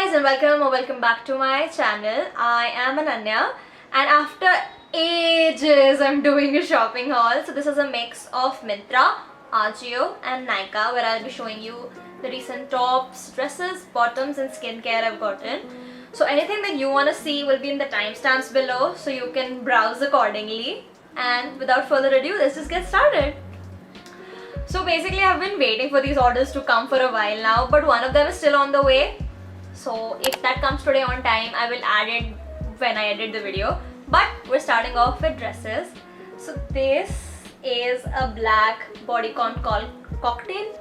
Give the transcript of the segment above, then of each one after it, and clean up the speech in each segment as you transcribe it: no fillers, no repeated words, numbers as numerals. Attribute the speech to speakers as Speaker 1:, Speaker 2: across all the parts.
Speaker 1: guys and welcome back to my channel. I am Ananya and after ages I'm doing a shopping haul. So this is a mix of Myntra, Ajio and Nykaa where I'll be showing you the recent tops, dresses, bottoms and skincare I've gotten. So anything that you want to see will be in the timestamps below so you can browse accordingly. And without further ado, let's just get started. So basically I've been waiting for these orders to come for a while now, but one of them is still on the way. So if that comes today on time, I will add it when I edit the video. But we're starting off with dresses. So this is a black bodycon cocktail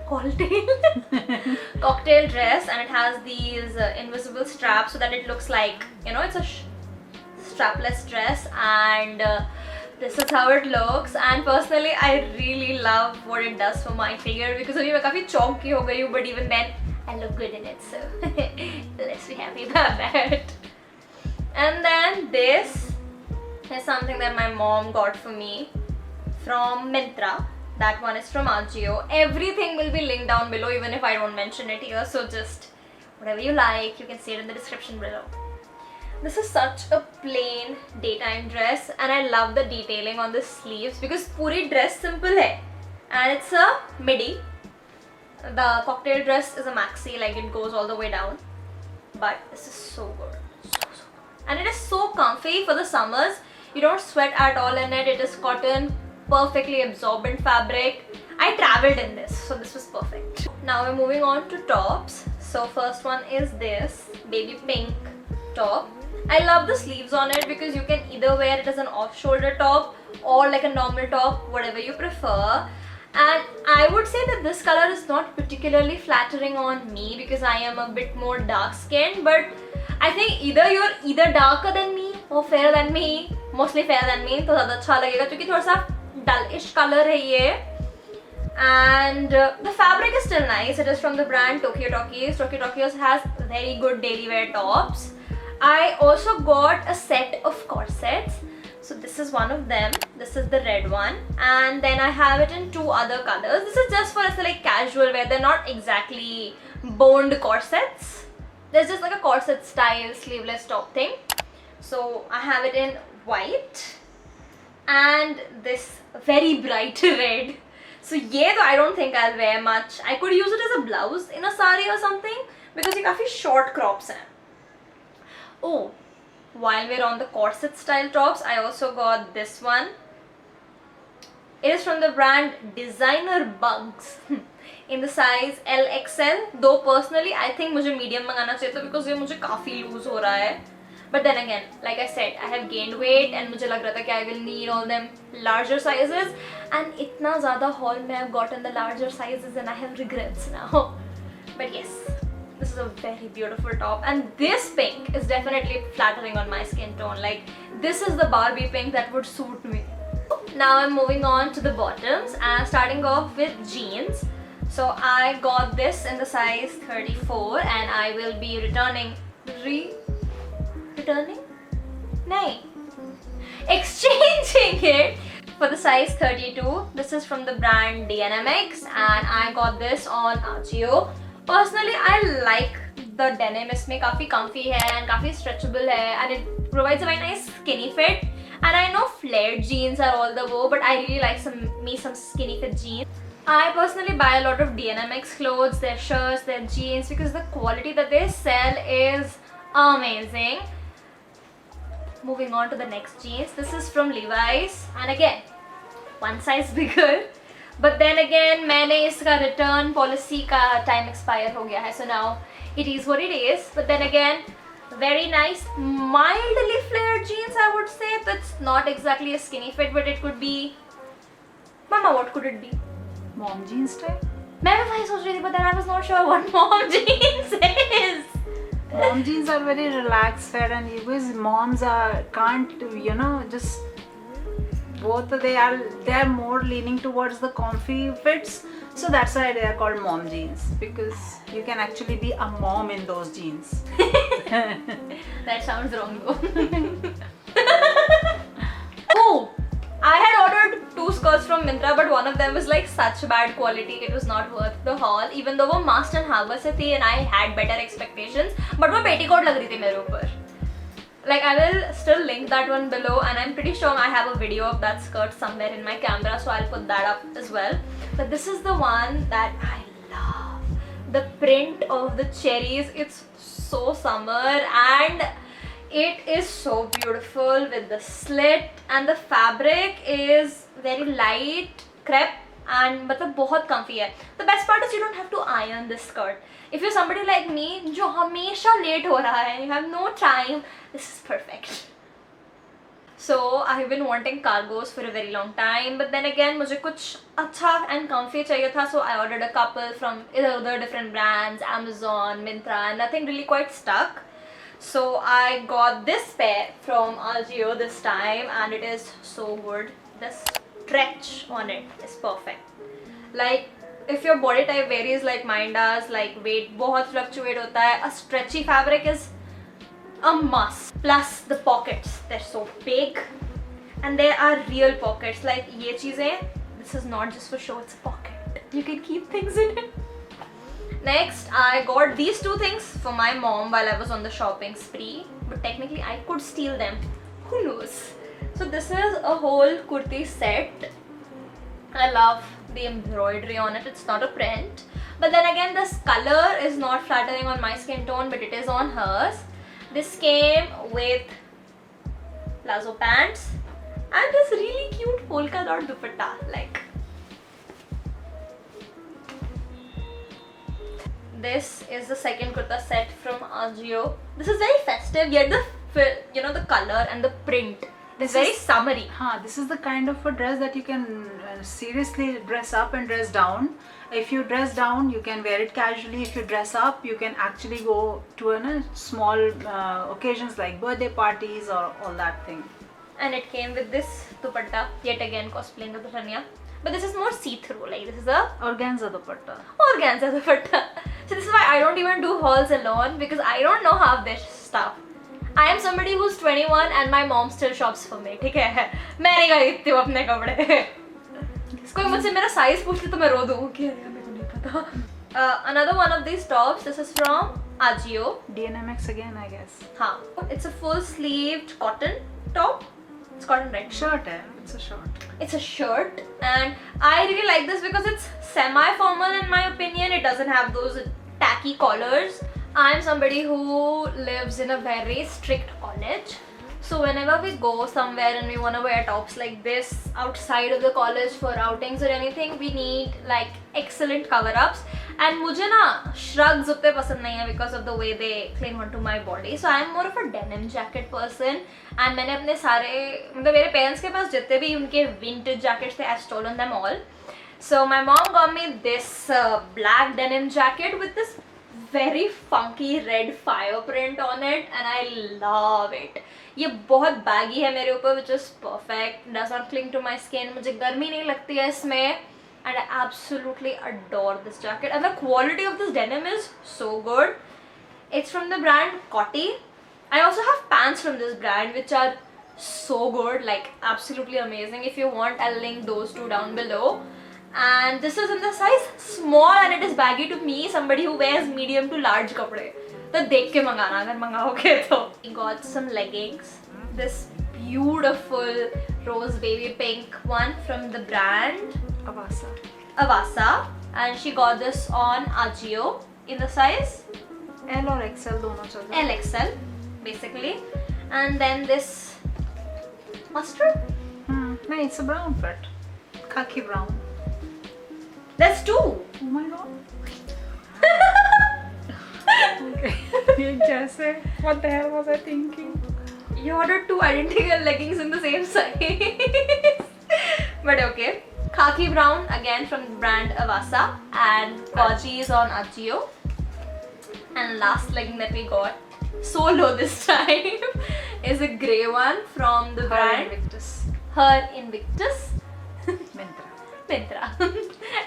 Speaker 1: cocktail dress, and it has these invisible straps so that it looks like, you know, it's a strapless dress, and this is how it looks. And personally I really love what it does for my figure because I'm काफी chonky हो गई हूँ, but even then I look good in it, so let's be happy about that. And then this is something that my mom got for me from Myntra. That one is from Ajio. Everything will be linked down below even if I don't mention it here, so just whatever you like, you can see it in the description below. This is such a plain daytime dress and I love the detailing on the sleeves because puri dress simple hai and it's a midi. The cocktail dress is a maxi, like it goes all the way down, but this is so good, so good. And it is so comfy for the summers. You don't sweat at all in it. It is cotton, perfectly absorbent fabric. I traveled in this, so this was perfect. Now we're moving on to tops. So first one is this baby pink top. I love the sleeves on it because you can either wear it as an off-shoulder top or like a normal top, whatever you prefer. And I would say that this color is not particularly flattering on me because I am a bit more dark skinned, but I think you're either darker than me or fairer than me, mostly fair than me, तो ज़्यादा अच्छा लगेगा क्योंकि थोड़ा सा dull-ish color है ये. And the fabric is still nice. It is from the brand Tokyo Tokyo. Tokyo Tokyo has very good daily wear tops. I also got a set of corsets. So this is one of them. This is the red one, and then I have it in two other colors. This is just for like casual wear. They're not exactly boned corsets. There's just like a corset style sleeveless top thing. So I have it in white and this very bright red. So yeah, though I don't think I'll wear much. I could use it as a blouse in a sari or something because ये काफी short crops हैं. Oh, while we're on the corset style tops, I also got this one. It is from the brand Designer Bugs in the size LXL. Though personally I think मुझे medium मंगाना चाहिए था because ये मुझे काफी loose हो रहा है. But then again, like I said, I have gained weight and मुझे लग रहा था कि I will need all them larger sizes. And इतना ज़्यादा haul में I've gotten the larger sizes and I have regrets now. But yes. This is a very beautiful top, and this pink is definitely flattering on my skin tone. Like, this is the Barbie pink that would suit me. Now I'm moving on to the bottoms and starting off with jeans. So I got this in the size 34 and I will be exchanging it for the size 32. This is from the brand DNMX and I got this on Ajio. Personally, I like the denim. इसमें काफी comfy है and काफी stretchable है and it provides a very nice skinny fit. And I know flared jeans are all the go, but I really like some skinny fit jeans. I personally buy a lot of DNMX clothes, their shirts, their jeans, because the quality that they sell is amazing. Moving on to the next jeans. This is from Levi's and again, one size bigger. But then again, मैंने इसका return policy का time expire हो गया है, so now it is what it is. But then again, very nice, mildly flared jeans I would say. That's not exactly a skinny fit, but it could be. Mama, what could it be?
Speaker 2: Mom jeans type?
Speaker 1: मैं भी वही सोच रही थी, but then I was not sure what mom jeans is.
Speaker 2: Mom jeans are very relaxed fit, and because moms can't, you know, just. Both they are more leaning towards the comfy fits, so that's why they are called mom jeans, because you can actually be a mom in those jeans.
Speaker 1: That sounds wrong though. Oh, I had ordered two skirts from Myntra, but one of them was like such bad quality, it was not worth the haul. Even though वो Mast and Harbour से थी and I had better expectations, but वो petticoat लग रही थी मेरे ऊपर. Like I will still link that one below, and I'm pretty sure I have a video of that skirt somewhere in my camera, so I'll put that up as well. But this is the one that I love. The print of the cherries, it's so summer, and it is so beautiful with the slit, and the fabric is very light crepe and मतलब बहुत comfy है. The best part is you don't have to iron this skirt. If you're somebody like me जो हमेशा late हो रहा है, you have no time, this is perfect. So I have been wanting cargos for a very long time, but then again मुझे कुछ अच्छा and comfy चाहिए था, so I ordered a couple from other different brands, Amazon, Myntra, and nothing really quite stuck. So I got this pair from Ajio this time, and it is so good. The stretch on it is perfect. Like if your body type varies like mine does, like weight बहुत fluctuate होता है, a stretchy fabric is a must. Plus the pockets, they're so big, and there are real pockets. Like ये चीजें, this is not just for show, it's a pocket. You can keep things in it. Next, I got these two things for my mom while I was on the shopping spree, but technically I could steal them. Who knows? So this is a whole kurti set. I love the embroidery on it. It's not a print, but then again this color is not flattering on my skin tone, but it is on hers. This came with palazzo pants and this really cute polka dot dupatta. Like this is the second kurta set from Ajio. This is very festive, yet the color and the print is very summery.
Speaker 2: This is the kind of a dress that you can seriously dress up and dress down. If you dress down, you can wear it casually. If you dress up, you can actually go to small occasions like birthday parties or all that thing.
Speaker 1: And it came with this dupatta, yet again cosplaying the Tanya. But this is more see-through, like this is a
Speaker 2: Organza dupatta.
Speaker 1: Organza dupatta. So this is why I don't even do hauls alone, because I don't know half this stuff. I am somebody who's 21 and my mom still shops for me. ठीक है, मैं नहीं खरीदती हूँ अपने कपड़े. कोई मुझसे मेरा size पूछ ले तो मैं रो दूँ कि यार मेरे को नहीं पता. Another one of these tops. This is from Ajio.
Speaker 2: DNMX again, I guess.
Speaker 1: हाँ, it's a full sleeved cotton top. It's cotton, right?
Speaker 2: Shirt है. It's a shirt.
Speaker 1: It's a shirt, and I really like this because it's semi-formal in my opinion. It doesn't have those tacky collars. I'm somebody who lives in a very strict college, so whenever we go somewhere and we want to wear tops like this outside of the college for outings or anything, we need like excellent cover-ups. And मुझे ना shrugs उतने पसंद नहीं है because of the way they cling onto my body. So I'm more of a denim jacket person. And मैंने अपने सारे मतलब मेरे parents के पास जितने भी उनके vintage jackets थे, I've stolen them all. So my mom got me this black denim jacket with this very funky red fire print on it, and I love it. ये बहुत baggy है मेरे ऊपर, which is perfect. Does not cling to my skin. मुझे गर्मी नहीं लगती है इसमें, and I absolutely adore this jacket. And the quality of this denim is so good. It's from the brand Coty. I also have pants from this brand which are so good, like absolutely amazing. If you want, I'll link those two down below. And this is in the size small, and it is baggy to me, somebody who wears medium to large kapde. तो देख के मंगाना अगर मंगाओगे तो. We got some leggings. This beautiful rose baby pink one from the brand Avasa, and she got this on Ajio in the size
Speaker 2: L or XL दोनों चल रहे हैं.
Speaker 1: LXL basically. And then this mustard.
Speaker 2: No, it's a brown fit. Khaki brown.
Speaker 1: There's two.
Speaker 2: Oh my god. Okay. ये कैसे? What the hell was I thinking?
Speaker 1: You ordered two identical leggings in the same size. But okay. Khaki brown again from the brand Avasa, and Koji is on Ajio. And last legging that we got solo this time is a grey one from the brand Her Invictus. Myntra.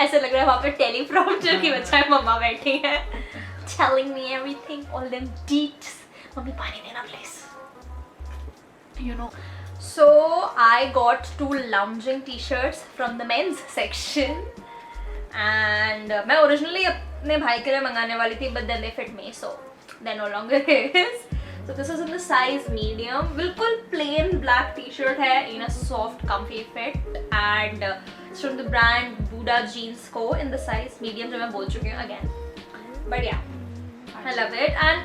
Speaker 1: ऐसे लग रहा है वहाँ पे teleprompter की बजाय मम्मा बैठी है telling me everything, all them deets. Mummy पानी देना please. You know. So I got two lounging t-shirts from the men's section, and मैं originally अपने भाई के लिए मंगाने वाली थी, but then they fit me, so there no longer is. So this is in the size medium. बिल्कुल plain black t-shirt है in a soft comfy fit and it's from the brand Buddha Jeans Co. in the size medium जो मैं बोल चुकी हूँ again. But yeah, I love it and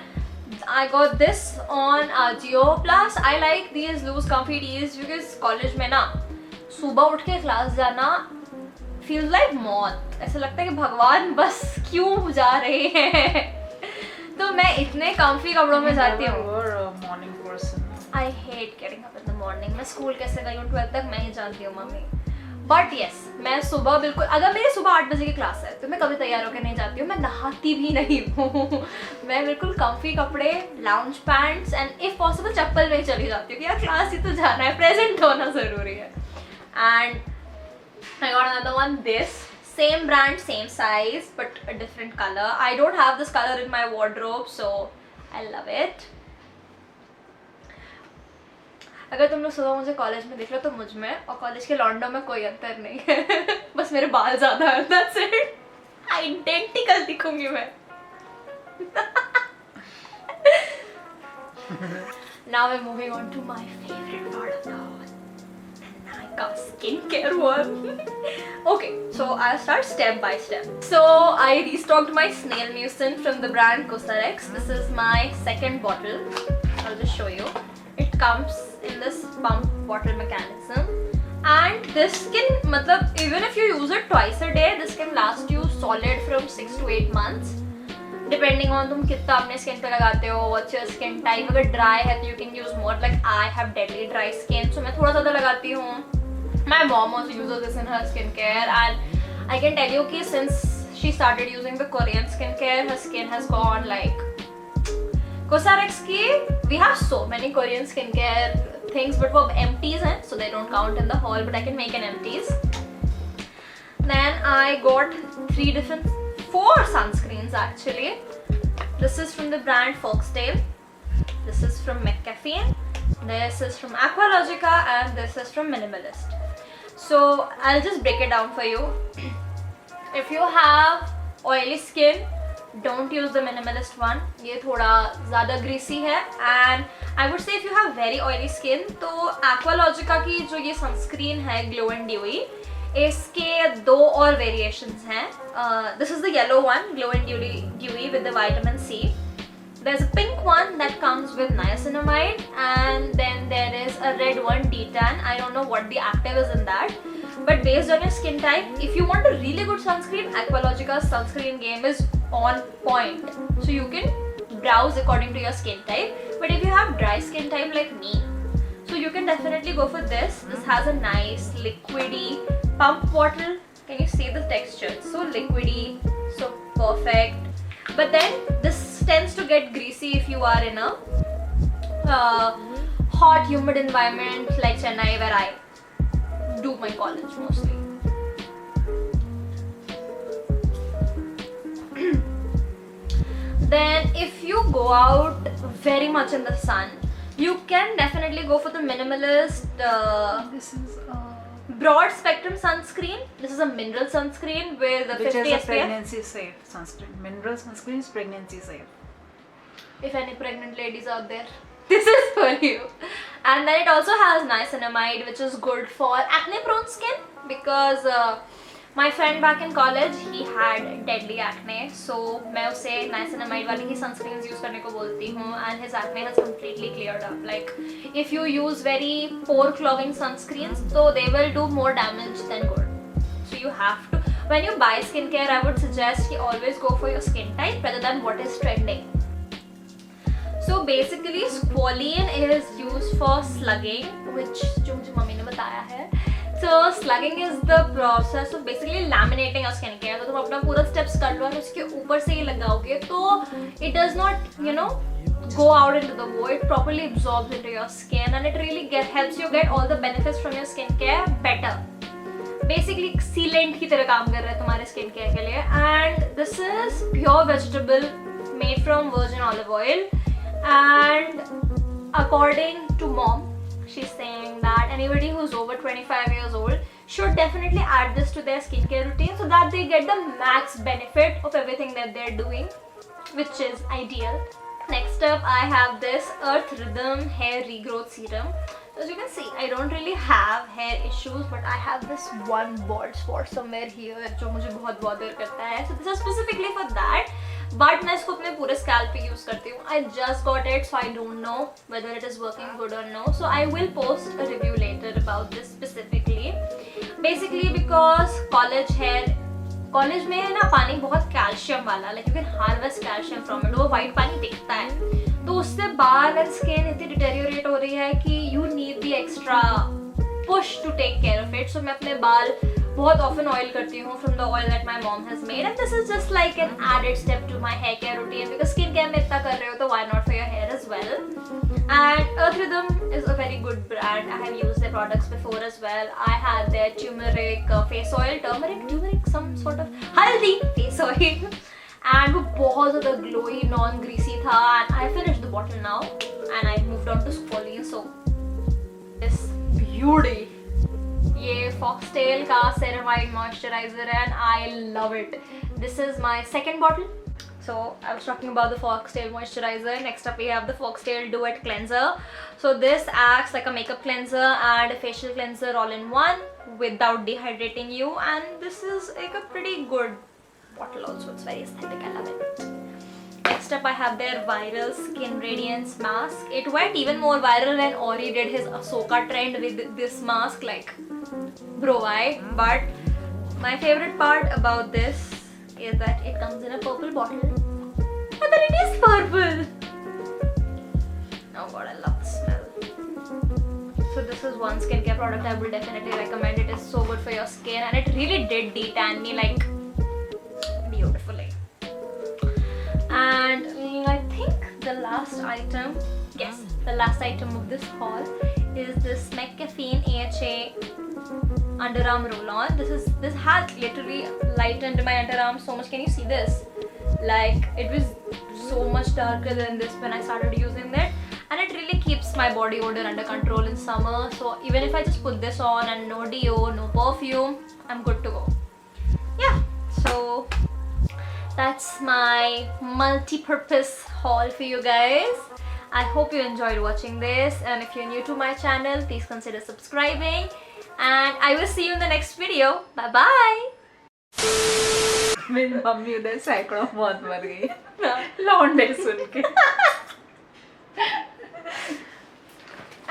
Speaker 1: I got this on Ajio. Plus I like these loose comfy tees because college में ना सुबह उठ के क्लास जाना feels like मौत. ऐसा लगता है कि भगवान बस क्यों जा रहे हैं. तो मैं इतने comfy कपड़ों में जाती हूँ.
Speaker 2: Morning person.
Speaker 1: I hate getting up in the morning. मैं स्कूल कैसे गई हूँ 12 तक मैं ही जानती हूँ मम्मी. But yes, मैं सुबह बिल्कुल, अगर मेरी सुबह 8 बजे की क्लास है तो मैं कभी तैयार होकर नहीं जाती हूँ. मैं नहाती भी नहीं हूँ. मैं बिल्कुल comfy कपड़े, lounge pants and if possible चप्पल में ही चली जाती हूँ कि यार क्लास ही तो जाना है, present होना ज़रूरी है. And I got another one, this. Same brand, same size, but a different color. I don't have this color in my wardrobe, so I love it. अगर तुम लोग सुबह मुझे कॉलेज में देख लो तो मुझ में और कॉलेज के लॉन्डो में कोई अंतर नहीं है. बस मेरे बाल ज़्यादा हैं, that's it. Identical दिखूंगी मैं. Now we're moving on to my favorite part of the haul. Skincare one. Okay, so I'll start step by step. So I restocked my snail mucin from the brand Cosrx. This is my second bottle. I'll just show you. It comes in this pump bottle mechanism, and this can, matlab, even if you use it twice a day, this can last you solid from 6 to 8 months. Depending on तुम कितना अपने skin पे लगाते हो, what's your skin type. अगर dry है तो you can use more. Like I have deadly dry skin, so मैं थोड़ा ज़्यादा लगाती हूँ. My mom also uses this in her skincare, and I can tell you कि since she started using the Korean skincare, her skin has gone like. Cosrx की we have so many Korean skincare things, but वो empties हैं, so they don't count in the haul. But I can make an empties. Then I got 4 sunscreens actually. This is from the brand Foxtail. This is from McCaffeine. This is from Aqualogica, and this is from Minimalist. So I'll just break it down for you. If you have oily skin, don't use the Minimalist one. ये थोड़ा ज़्यादा greasy है. And I would say if you have very oily skin, तो Aqualogica की जो ये sunscreen है Glow and Dewy, इसके 2 और variations हैं. This is the yellow one, Glow and Dewy with the vitamin C. There's a pink one that comes with niacinamide, and then there is a red one, D-tan. I don't know what the active is in that, but based on your skin type, if you want a really good sunscreen, Aqualogica's sunscreen game is on point. So you can browse according to your skin type. But if you have dry skin type like me, so you can definitely go for this. This has a nice liquidy pump bottle. Can you see the texture? It's so liquidy, so perfect. But then this tends to get greasy if you are in a hot, humid environment like Chennai, where I do my college mostly. Then if you go out very much in the sun, you can definitely go for the Minimalist
Speaker 2: This is
Speaker 1: broad spectrum sunscreen. This is a mineral sunscreen with a
Speaker 2: which
Speaker 1: 50
Speaker 2: is a
Speaker 1: SPF.
Speaker 2: pregnancy safe sunscreen. Mineral sunscreen is pregnancy safe.
Speaker 1: If any pregnant ladies out there, this is for you. And then it also has niacinamide, which is good for acne prone skin, because my friend back in college, he had deadly acne, so मैं उसे niacinamide वाली ही sunscreens use करने को बोलती हूँ, and his acne has completely cleared up. Like if you use very pore clogging sunscreens, so they will do more damage than good. So you have to, when you buy skincare, I would suggest you always go for your skin type rather than what is trending. So basically, squalene is used for slugging, which जो मुझे mummy ने बताया है. So slugging is the process of basically laminating your skincare. तो तुम अपना पूरा steps कर लो और उसके ऊपर से ये लगाओगे तो it does not, you know, go out into the void. It properly absorbs into your skin, and it really helps you get all the benefits from your skincare better. Basically sealant की तरह काम कर रहा है तुम्हारे skincare के लिए. And this is pure vegetable made from virgin olive oil. And according to mom, she's saying that anybody who's over 25 years old should definitely add this to their skincare routine so that they get the max benefit of everything that they're doing, which is ideal. Next up, I have this Earth Rhythm Hair Regrowth Serum. As you can see, I don't really have hair issues, but I have this one bald spot somewhere here जो मुझे बहुत bother करता है. So this is specifically for that. But मैं इसको अपने पूरे scalp पे use करती हूँ. I just got it, so I don't know whether it is working good or no. So I will post a review later about this specifically. Basically because college में है ना पानी बहुत कैल्शियम वाला, like you can harvest calcium from it. वो white पानी टिकता है, तो उससे बाल एंड स्किन इतनी डिटेरियोरेट हो रही है कि you need the extra push to take care of it. So मैं अपने बाल बहुत ऑफन ऑयल करती हूँ from the oil that my mom has made, and this is just like an added step to my hair care routine because skin care में इतना कर रहे हो तो why not for your hair as well. And Earth Rhythm is a very good brand. I have used their products before as well. I had their turmeric face oil, turmeric, some sort of haldi face oil, and वो बहुत ज़्यादा glowy, non-greasy था. And I finished the bottle now, and I moved on to Squalene. So this beauty, ये Foxtail का ceramide moisturizer है, and I love it. This is my second bottle. So I was talking about the Foxtail moisturizer. Next up we have the Foxtail Duet cleanser. So this acts like a makeup cleanser and a facial cleanser all in one without dehydrating you, and this is like a pretty good bottle also. It's very aesthetic, I love it. Next up I have their Viral Skin Radiance mask. It went even more viral when Ori did his Ahsoka trend with this mask, like bro why? But my favorite part about this is that it comes in a purple bottle, and then it is purple. Oh god, I love the smell. So this is one skincare product I will definitely recommend. It is so good for your skin, and it really did detan me like beautifully. And I think the last item of this haul is this McCaffeine AHA underarm roll-on. This has literally lightened my underarm so much. Can you see this? Like it was so much darker than this when I started using it, and it really keeps my body odor under control in summer. So even if I just put this on and no deo, no perfume, I'm good to go. Yeah, so that's my multi-purpose haul for you guys. I hope you enjoyed watching this, and if you're new to my channel, please consider subscribing, and I will see you in the next video. Bye bye.
Speaker 2: मेरी mummy उधर सैकड़ों मौत मर गई लौंडे सुन के.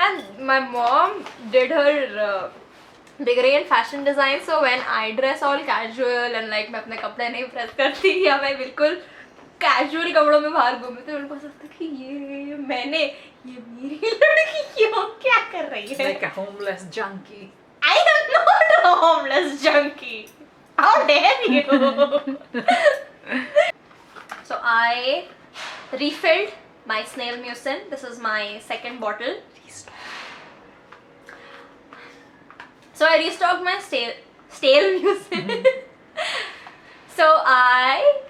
Speaker 1: And my mom did her degree in fashion design, so when I dress all casual and like मैं अपने कपड़े नहीं प्रेस करती या मैं बिल्कुल कैजुअल कपड़ों में बाहर घूमती तो उनको लगता कि ये मेरी लड़की क्यों क्या कर रही है.
Speaker 2: Like a homeless junkie.
Speaker 1: I am not a homeless junkie. How dare you? So I refilled my snail mucin. This is my second bottle. So I restocked my stale mucin. So I